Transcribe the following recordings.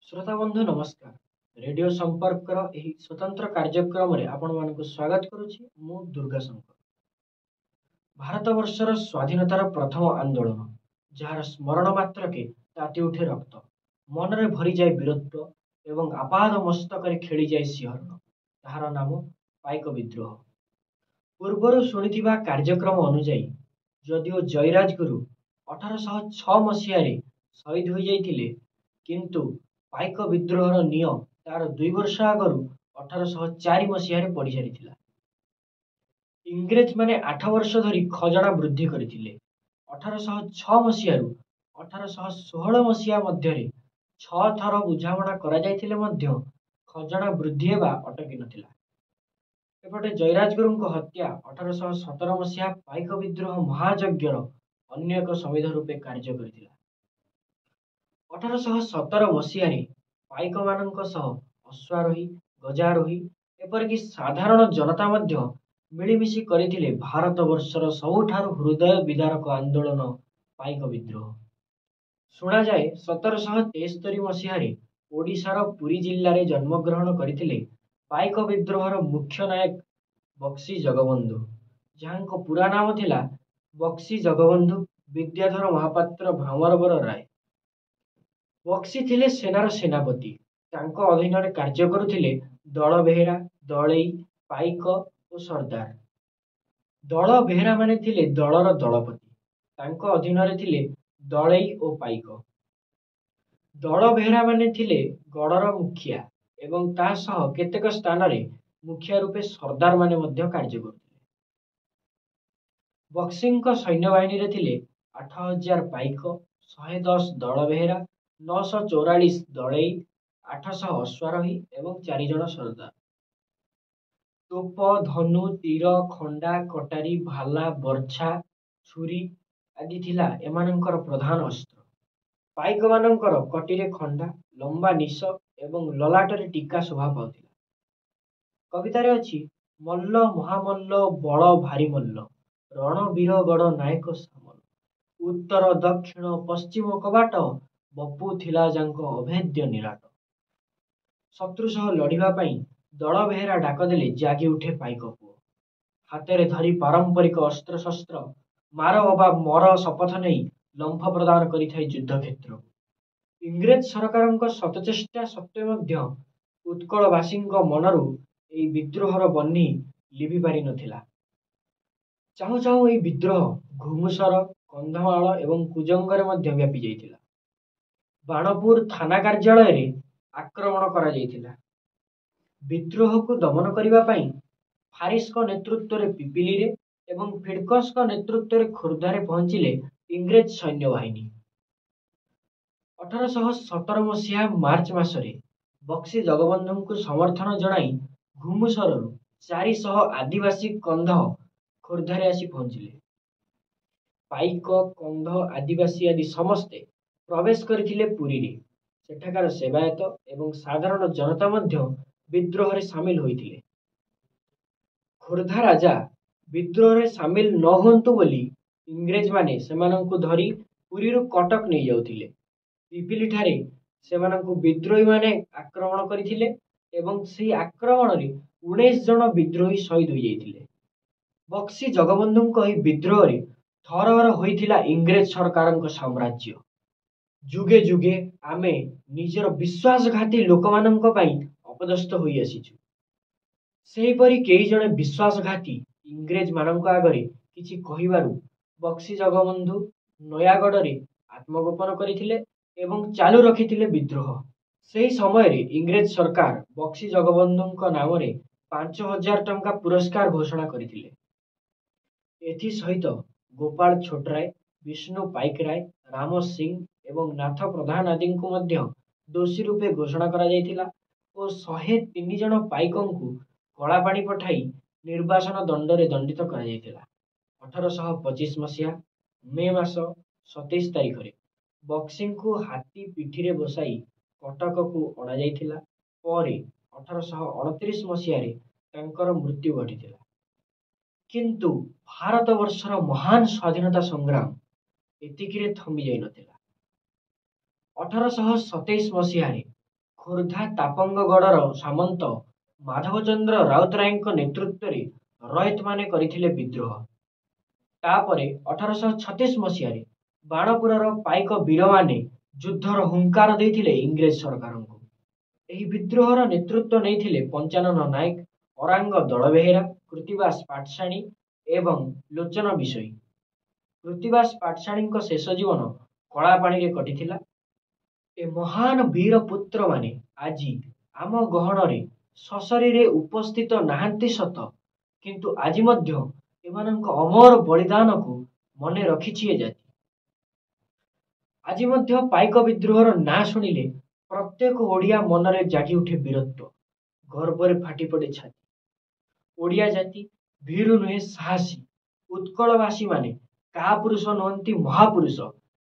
श्रोता बंधु नमस्कार। रेडियो संपर्क स्वतंत्र कार्यक्रम रे आपण मानक स्वागत करुछि। मु दुर्गा शंकर। भारत वर्षर स्वाधीनतार प्रथम आंदोलन जार स्मरण मात्र के ताती उठे रक्त मनरे भरी जाए वीरत्व एवं आपाद मस्तक खेली जाए सिंहरण। ताहार नाम पाइक विद्रोह। पूर्वर शुणिथिबा कार्यक्रम अनुଯାयी जदिओ जयराज गुरु 1806 मसीह शहीद हो जाइथिले, किंतु पाइक विद्रोहर निय तार 2 वर्ष आगु 1804 मसीह पड़ी सारी। इंग्रेज माने 8 वर्ष धरी खजना वृद्धि करथिले। 1806 मसीह 1816 मसीहा मध्य 6 थर बुझामणा करा जाइथिले मध्य खजना वृद्धि हेबा अटकी नथिला। एपटे जयराज गुरुଙ୍କ हत्या 1817 मसीहा पाइक विद्रोह महायज्ञर अन्य एक संविध रूपे कार्य करथिला। 1817 मसीह पाइक मानक सह अश्वारोही, गजारोही एपरिक साधारण जनता मध्य मिलिमिशि करथिले भारत वर्षर सबुठारु हृदय विदारक आंदोलन पाइक विद्रोह। शुणा जाए 1773 मसीह ओडिशार पुरी जिल्ला रे जन्मग्रहण करथिले पाइक विद्रोहर मुख्य नायक बक्सी जगबंधु, जहां पूरा नाम थिला बक्सी जगबंधु विद्याधर महापात्र भ्रमरवर राय। बक्सी थिले सेनार सेनापति। तांको अधीन रे कार्य करुथिले दल बेहेरा, दलई, पाइक और सरदार। दल बेहेरा माने थिले दलर दलपति। तांको अधीन रे थिले दलई और पाइक। दल बेहेरा माने थिले गड़र मुखिया एवं ता सह केतेक स्थान रे मुखिया रूपे सरदार माने मध्य कार्य करुथिले। बक्सिंग सैन्य बाहिनी रे थिले 8000 पाइक, 110 दल बेहेरा, 944 दलई, 800 अश्वारोही एवं 4 जन सरदार। तोप, धनु, तीर, खंडा, कटारी, भाला, बर्छा, छुरी आदि थिला एमानंकर प्रधान अस्त्र। पाइक मानंकर कटिरे खंडा, लंबा निश एवं ललाटरे टीका शोभा पाउथिला। कवितारे अछि मल्ल महामल्ल बल भारी मल्ल, रणवीर गड़ नायक सामल, उत्तर दक्षिण पश्चिम कबाट, बपु थिला जांको अभेद्य निराट। शत्रु सह लड़िबा पई दल बेहेरा डाक देले जागी उठे पाइक पुओ। हाथ में धरी पारंपरिक अस्त्र शस्त्र मार अबा मर शपथ नहीं लंफ प्रदान करिथाय युद्ध क्षेत्र। इंग्रेज सरकार शतचेष्टा सत्वे मध्य उत्कलवासी मनरू एई विद्रोहर बन्ही लिभि पारि नथिला। चाहू चाहू एई विद्रोह घुमुसर, कंधमाल एवं कुजंगरे मध्य व्यापी जाइथिला। बाणपुर थाना कार्यालय रे आक्रमण करा जाइथिला। विद्रोह को दमन करिबा पई फारिस को नेतृत्व रे पिपिली रे एवं फिडकस को नेतृत्व रे खुर्दा रे पहुंचिले इंग्रेज सैन्य बाहिनी। 1817 मसीहा मार्च मासरे बक्सी जगबंधु को समर्थन जनाई घुमुसर 400 आदिवासी कंध खुर्धारे आसी पहुंचिले। पाइक, कंध, आदिवासी आदि समस्ते प्रवेश करथिले पुरी रे। सेठाकार सेवायत एवं साधारण जनता मध्य विद्रोह रे शामिल होइथिले। खुर्धा राजा विद्रोह रे शामिल न हुंतु बोली इंग्रेज माने सेमानंकु धरी पुरी रो कटक नहीं जाउथिले। पिपिली ठारे सेमानंकु विद्रोही माने आक्रमण करिथिले एवं सेही आक्रमण रे 19 जन विद्रोही शहीद हो जाइथिले। बक्सी जगबंधुଙ୍କ ଏହି विद्रोह थरहर होइथिला इंग्रेज सरकारଙ୍କ साम्राज्य। जुगे जुगे आमे निजर विश्वासघाती लोकमानଙ୍କ ପାଇଁ अपदस्थ होई आसीछु। सेहीपरि केही जणे विश्वासघाती इंग्रेज मानଙ୍କ आगरे किछि कहिबारु बक्सी जगबंधु नयागढ़ रे आत्मगोपन करिथिले एवं चालू रखिथिले विद्रोह। सेही समय रे इंग्रेज सरकार बक्सी जगबंधुଙ୍କ नाम रे 5000 टंका पुरस्कार घोषणा करिथिले। एथि सहित गोपाल छोटराय, विष्णु पाइकराय, राम सिंह एवं नाथ प्रधान आदि को मध्य दोषी रूपे घोषणा करा जाइथिला और 103 जन पाइकंकु कलापाणी पठाई निर्वासन दंड रे दंडित करा जाइथिला। 1825 मसीहा मे मास 27 तारिख रे बक्सिंग को हाथी पिठी रे बसाई कटक को अणा जाइथिला। पर 1829 मसीह रे तांकर मृत्यु घटिथिला। किंतु भारत वर्षर महान स्वाधीनता संग्राम एतिकिरे थमी जाई नथिला। 1827 मसीह ଖୋର୍ଦ୍ଧା ତାପଙ୍ଗଗଡ଼ର ସାମନ୍ତ ମାଧବଚନ୍ଦ୍ର ରାଉତରାୟଙ୍କ ନେତୃତ୍ୱରେ ରୟତମାନେ କରିଥିଲେ ବିଦ୍ରୋହ। ତାପରେ 1836 ମସିହାରେ ବାଣପୁରର ପାଇକ ବୀରମାନେ ଯୁଦ୍ଧର ହୁଙ୍କାର ଦେଇଥିଲେ ଇଂରେଜ ସରକାରଙ୍କୁ। ଏହି ବିଦ୍ରୋହର ନେତୃତ୍ୱ ନେଇଥିଲେ ପଞ୍ଚାନନ ନାୟକ, ଅରାଙ୍ଗ ଦଳବେହେରା, କୃତିବାସ ପାଟଶାଣୀ ଏବଂ ଲୋଚନ ବିଷୋଇ। କୃତିବାସ ପାଟଶାଣୀଙ୍କ ଶେଷ ଜୀବନ କଳାପାଣିରେ କଟିଥିଲା। ଏ ମହାନ ବୀର ପୁତ୍ରମାନେ ଆଜି ଆମ ଗହଣରେ ସଶରୀରେ ଉପସ୍ଥିତ ନାହାନ୍ତି ସତ, କିନ୍ତୁ ଆଜି ମଧ୍ୟ ଏମାନଙ୍କ ଅମର ବଳିଦାନକୁ ମନେ ରଖିଛି ଏ ଜାତି। ଆଜି ମଧ୍ୟ ପାଇକ ବିଦ୍ରୋହର ନାଁ ଶୁଣିଲେ ପ୍ରତ୍ୟେକ ଓଡ଼ିଆ ମନରେ ଜାଗି ଉଠେ ବୀରତ୍ୱ, ଗର୍ବରେ ଫାଟି ପଡ଼େ ଛାତି। ଓଡ଼ିଆ ଜାତି ଭୀରୁ ନୁହେଁ ସାହସୀ, ଉତ୍କଳବାସୀମାନେ କାପୁରୁଷ ନୁହନ୍ତି ମହାପୁରୁଷ,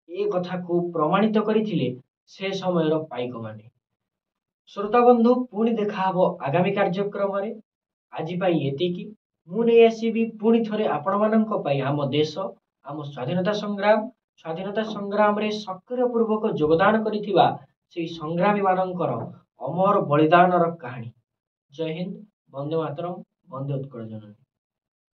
ଏ କଥାକୁ ପ୍ରମାଣିତ କରିଥିଲେ ସେ ସମୟର ପାଇକମାନେ। ଶ୍ରୋତାବନ୍ଧୁ, ପୁଣି ଦେଖାହବ ଆଗାମୀ କାର୍ଯ୍ୟକ୍ରମରେ। ଆଜି ପାଇଁ ଏତିକି। ମୁଁ ନେଇ ଆସିବି ପୁଣି ଥରେ ଆପଣମାନଙ୍କ ପାଇଁ ଆମ ଦେଶ, ଆମ ସ୍ୱାଧୀନତା ସଂଗ୍ରାମରେ ସକ୍ରିୟପୂର୍ବକ ଯୋଗଦାନ କରିଥିବା ସେହି ସଂଗ୍ରାମୀମାନଙ୍କର ଅମର ବଳିଦାନର କାହାଣୀ। ଜୟ ହିନ୍ଦ, ବନ୍ଦେ ମାତରମ୍, ବନ୍ଦେ ଉତ୍କଳ ଜନନୀ।